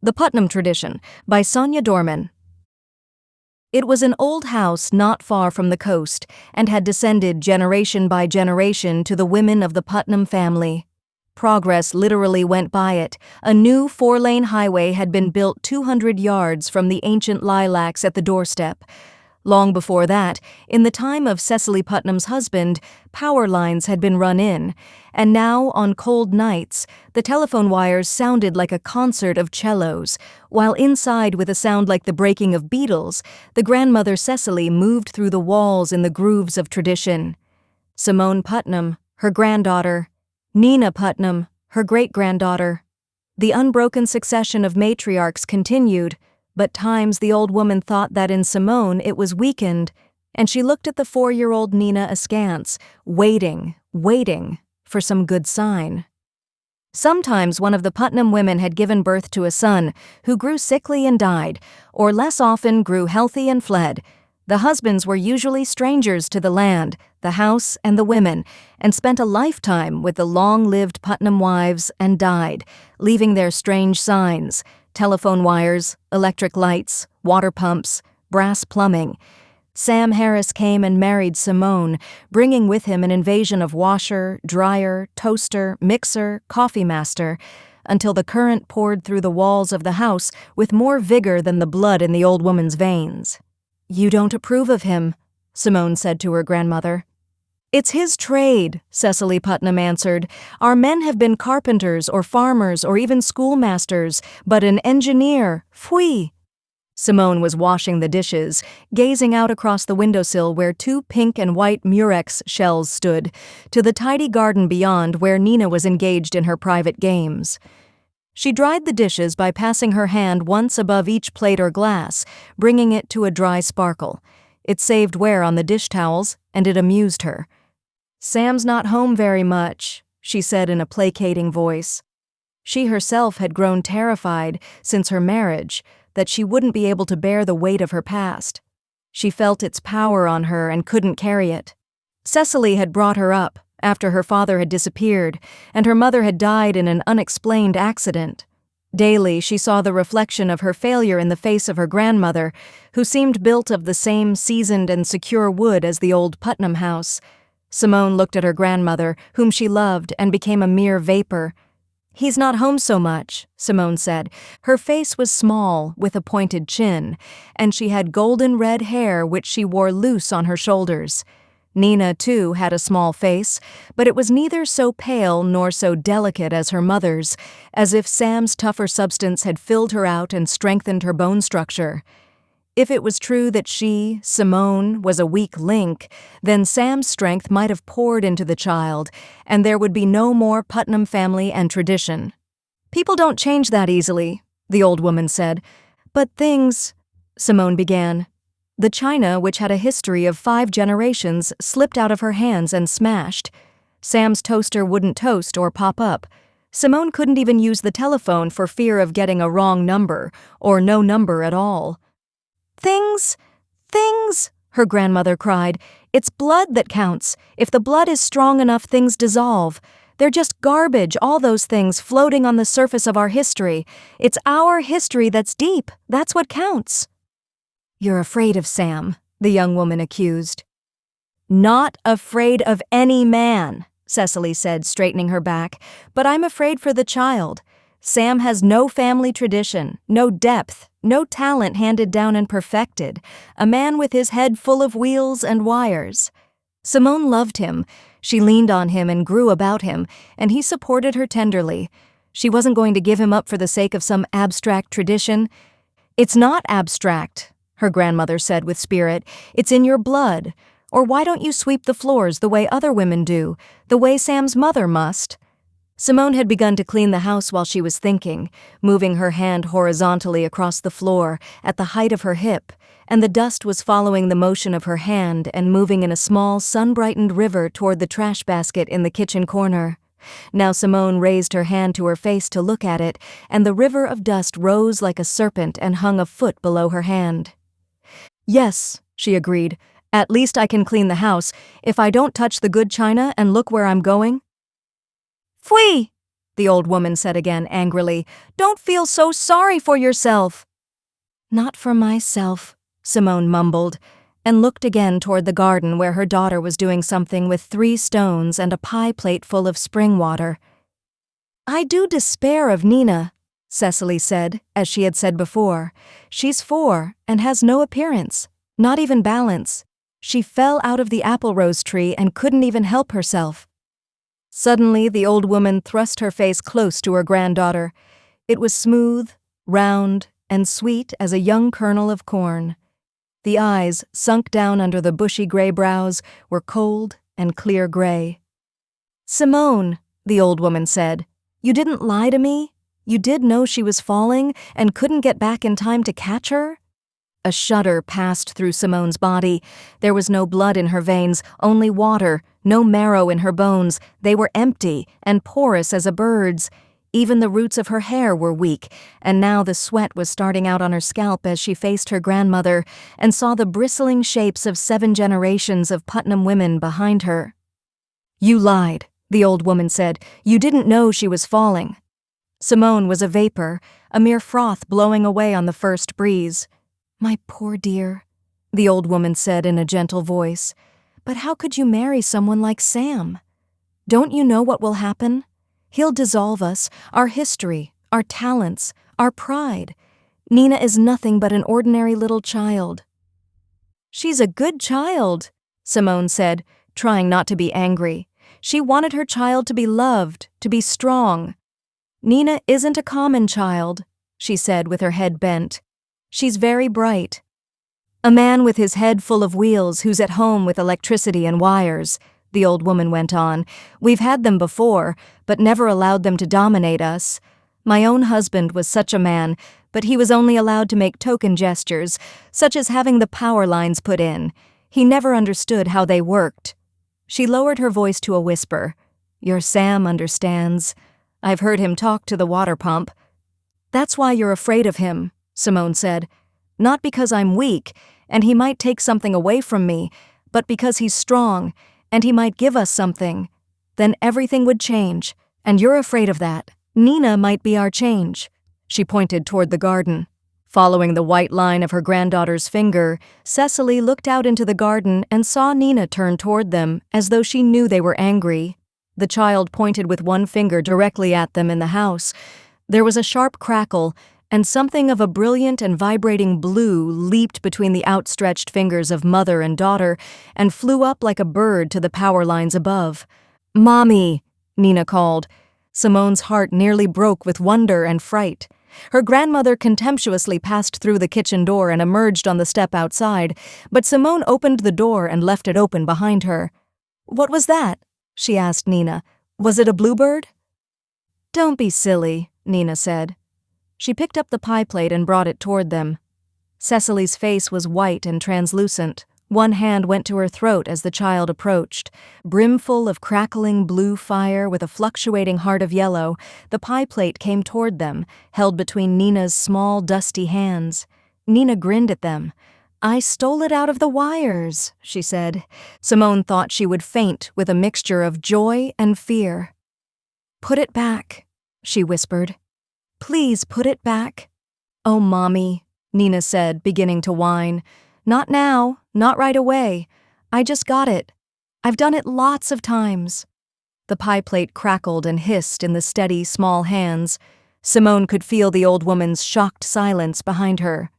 The Putnam Tradition by Sonya Dorman. It was an old house not far from the coast and had descended generation by generation to the women of the Putnam family. Progress literally went by it. A new 4-lane highway had been built 200 yards from the ancient lilacs at the doorstep. Long before that, in the time of Cecily Putnam's husband, power lines had been run in, and now, on cold nights, the telephone wires sounded like a concert of cellos, while inside, with a sound like the breaking of beetles, the grandmother Cecily moved through the walls in the grooves of tradition. Simone Putnam, her granddaughter. Nina Putnam, her great-granddaughter. The unbroken succession of matriarchs continued, but times the old woman thought that in Simone it was weakened, and she looked at the 4-year-old Nina askance, waiting for some good sign. Sometimes one of the Putnam women had given birth to a son who grew sickly and died, or less often grew healthy and fled. The husbands were usually strangers to the land, the house, and the women, and spent a lifetime with the long-lived Putnam wives and died, leaving their strange signs: telephone wires, electric lights, water pumps, brass plumbing. Sam Harris came and married Simone, bringing with him an invasion of washer, dryer, toaster, mixer, coffee master, until the current poured through the walls of the house with more vigor than the blood in the old woman's veins. "You don't approve of him," Simone said to her grandmother. "It's his trade," Cecily Putnam answered. "Our men have been carpenters or farmers or even schoolmasters, but an engineer, pfui." Simone was washing the dishes, gazing out across the windowsill where 2 pink and white Murex shells stood, to the tidy garden beyond where Nina was engaged in her private games. She dried the dishes by passing her hand once above each plate or glass, bringing it to a dry sparkle. It saved wear on the dish towels, and it amused her. "Sam's not home very much," she said in a placating voice. She herself had grown terrified, since her marriage, that she wouldn't be able to bear the weight of her past. She felt its power on her and couldn't carry it. Cecily had brought her up, after her father had disappeared, and her mother had died in an unexplained accident. Daily, she saw the reflection of her failure in the face of her grandmother, who seemed built of the same seasoned and secure wood as the old Putnam house. Simone looked at her grandmother, whom she loved, and became a mere vapor. "He's not home so much," Simone said. Her face was small, with a pointed chin, and she had golden red hair which she wore loose on her shoulders. Nina, too, had a small face, but it was neither so pale nor so delicate as her mother's, as if Sam's tougher substance had filled her out and strengthened her bone structure. If it was true that she, Simone, was a weak link, then Sam's strength might have poured into the child, and there would be no more Putnam family and tradition. "People don't change that easily," the old woman said. "But things—" Simone began. The china, which had a history of 5 generations, slipped out of her hands and smashed. Sam's toaster wouldn't toast or pop up. Simone couldn't even use the telephone for fear of getting a wrong number, or no number at all. Things, her grandmother cried. "It's blood that counts. If the blood is strong enough, things dissolve. They're just garbage, all those things floating on the surface of our history. It's our history that's deep. That's what counts." "You're afraid of Sam," the young woman accused. "Not afraid of any man," Cecily said, straightening her back, "but I'm afraid for the child. Sam has no family tradition, no depth, no talent handed down and perfected, a man with his head full of wheels and wires." Simone loved him. She leaned on him and grew about him, and he supported her tenderly. She wasn't going to give him up for the sake of some abstract tradition. "It's not abstract," her grandmother said with spirit. "It's in your blood. Or why don't you sweep the floors the way other women do, the way Sam's mother must?" Simone had begun to clean the house while she was thinking, moving her hand horizontally across the floor at the height of her hip, and the dust was following the motion of her hand and moving in a small, sun-brightened river toward the trash basket in the kitchen corner. Now Simone raised her hand to her face to look at it, and the river of dust rose like a serpent and hung a foot below her hand. "Yes," she agreed. "At least I can clean the house, if I don't touch the good china and look where I'm going." "Pfui!" the old woman said again angrily. "Don't feel so sorry for yourself." "Not for myself," Simone mumbled, and looked again toward the garden where her daughter was doing something with 3 stones and a pie plate full of spring water. "I do despair of Nina," Cecily said, as she had said before. "She's 4 and has no appearance, not even balance. She fell out of the apple rose tree and couldn't even help herself." Suddenly, the old woman thrust her face close to her granddaughter. It was smooth, round, and sweet as a young kernel of corn. The eyes, sunk down under the bushy gray brows, were cold and clear gray. "Simone," the old woman said, "you didn't lie to me? You did know she was falling and couldn't get back in time to catch her?" A shudder passed through Simone's body. There was no blood in her veins, only water, no marrow in her bones. They were empty and porous as a bird's. Even the roots of her hair were weak, and now the sweat was starting out on her scalp as she faced her grandmother and saw the bristling shapes of 7 generations of Putnam women behind her. "You lied," the old woman said. "You didn't know she was falling." Simone was a vapor, a mere froth blowing away on the first breeze. "My poor dear," the old woman said in a gentle voice. "But how could you marry someone like Sam? Don't you know what will happen? He'll dissolve us, our history, our talents, our pride. Nina is nothing but an ordinary little child." "She's a good child," Simone said, trying not to be angry. "She wanted her child to be loved, to be strong." "Nina isn't a common child," she said with her head bent. "She's very bright." "A man with his head full of wheels who's at home with electricity and wires," the old woman went on. "We've had them before, but never allowed them to dominate us. My own husband was such a man, but he was only allowed to make token gestures, such as having the power lines put in. He never understood how they worked." She lowered her voice to a whisper. "Your Sam understands. I've heard him talk to the water pump." "That's why you're afraid of him," Simone said. "Not because I'm weak, and he might take something away from me, but because he's strong, and he might give us something. Then everything would change, and you're afraid of that. Nina might be our change." She pointed toward the garden. Following the white line of her granddaughter's finger, Cecily looked out into the garden and saw Nina turn toward them, as though she knew they were angry. The child pointed with one finger directly at them in the house. There was a sharp crackle, and something of a brilliant and vibrating blue leaped between the outstretched fingers of mother and daughter and flew up like a bird to the power lines above. "Mommy!" Nina called. Simone's heart nearly broke with wonder and fright. Her grandmother contemptuously passed through the kitchen door and emerged on the step outside, but Simone opened the door and left it open behind her. "What was that?" she asked Nina. "Was it a bluebird?" "Don't be silly," Nina said. She picked up the pie plate and brought it toward them. Cecily's face was white and translucent. One hand went to her throat as the child approached. Brimful of crackling blue fire with a fluctuating heart of yellow, the pie plate came toward them, held between Nina's small, dusty hands. Nina grinned at them. "I stole it out of the wires," she said. Simone thought she would faint with a mixture of joy and fear. "Put it back," she whispered. "Please put it back." "Oh, Mommy," Nina said, beginning to whine. "Not now, not right away. I just got it. I've done it lots of times." The pie plate crackled and hissed in the steady, small hands. Simone could feel the old woman's shocked silence behind her.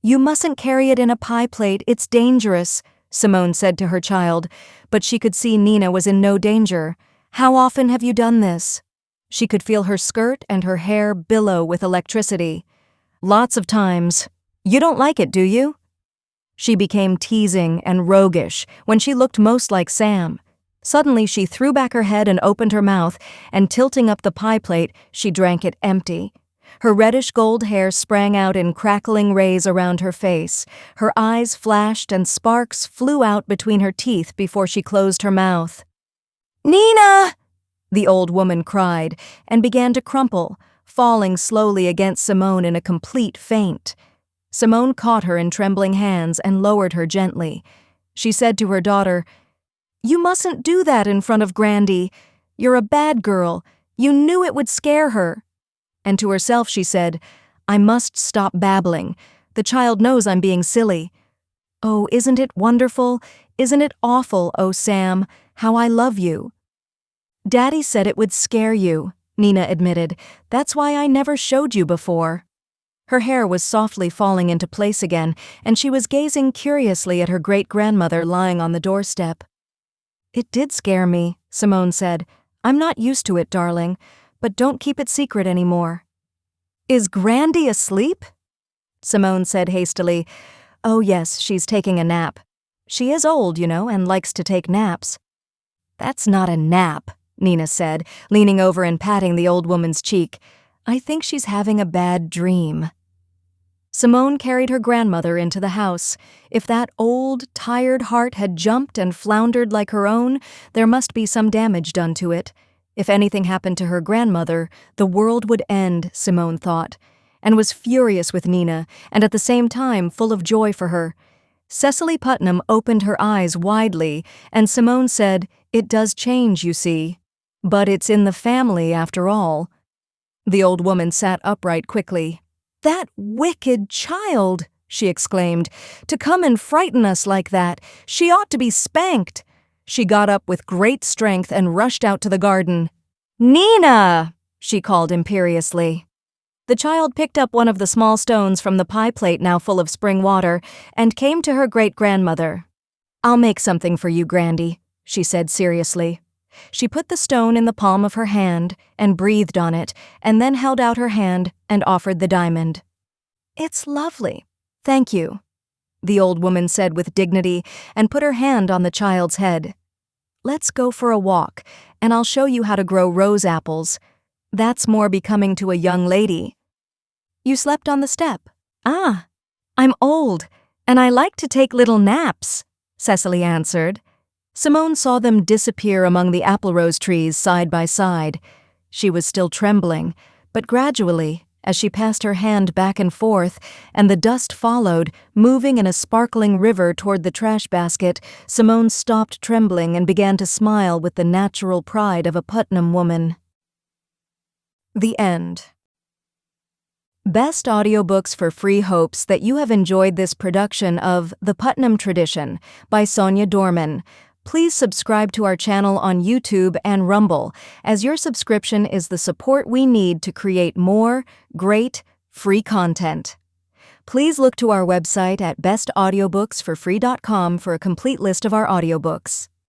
"You mustn't carry it in a pie plate, it's dangerous," Simone said to her child, but she could see Nina was in no danger. "How often have you done this?" She could feel her skirt and her hair billow with electricity. "Lots of times. You don't like it, do you?" She became teasing and roguish when she looked most like Sam. Suddenly she threw back her head and opened her mouth, and tilting up the pie plate, she drank it empty. Her reddish gold hair sprang out in crackling rays around her face. Her eyes flashed and sparks flew out between her teeth before she closed her mouth. "Nina!" the old woman cried, and began to crumple, falling slowly against Simone in a complete faint. Simone caught her in trembling hands and lowered her gently. She said to her daughter, "You mustn't do that in front of Grandy. You're a bad girl. You knew it would scare her." And to herself she said, "I must stop babbling. The child knows I'm being silly. Oh, isn't it wonderful? Isn't it awful, oh Sam, how I love you?" "Daddy said it would scare you," Nina admitted. "That's why I never showed you before." Her hair was softly falling into place again, and she was gazing curiously at her great-grandmother lying on the doorstep. "It did scare me," Simone said. "I'm not used to it, darling, but don't keep it secret anymore." "Is Grandy asleep?" Simone said hastily. "Oh yes, she's taking a nap. She is old, you know, and likes to take naps." "That's not a nap," Nina said, leaning over and patting the old woman's cheek. "I think she's having a bad dream." Simone carried her grandmother into the house. If that old, tired heart had jumped and floundered like her own, there must be some damage done to it. If anything happened to her grandmother, the world would end, Simone thought, and was furious with Nina, and at the same time full of joy for her. Cecily Putnam opened her eyes widely, and Simone said, "It does change, you see. But it's in the family, after all." The old woman sat upright quickly. "That wicked child!" she exclaimed. "To come and frighten us like that! She ought to be spanked!" She got up with great strength and rushed out to the garden. "Nina!" she called imperiously. The child picked up one of the small stones from the pie plate now full of spring water and came to her great-grandmother. "I'll make something for you, Grandy," she said seriously. She put the stone in the palm of her hand and breathed on it, and then held out her hand and offered the diamond. "It's lovely. Thank you," the old woman said with dignity and put her hand on the child's head. "Let's go for a walk, and I'll show you how to grow rose apples. That's more becoming to a young lady." "You slept on the step." "Ah, I'm old, and I like to take little naps," Cecily answered. Simone saw them disappear among the apple rose trees side by side. She was still trembling, but gradually, as she passed her hand back and forth, and the dust followed, moving in a sparkling river toward the trash basket, Simone stopped trembling and began to smile with the natural pride of a Putnam woman. The end. Best audiobooks for free hopes that you have enjoyed this production of The Putnam Tradition by Sonya Dorman. Please subscribe to our channel on YouTube and Rumble, as your subscription is the support we need to create more great, free content. Please look to our website at bestaudiobooksforfree.com for a complete list of our audiobooks.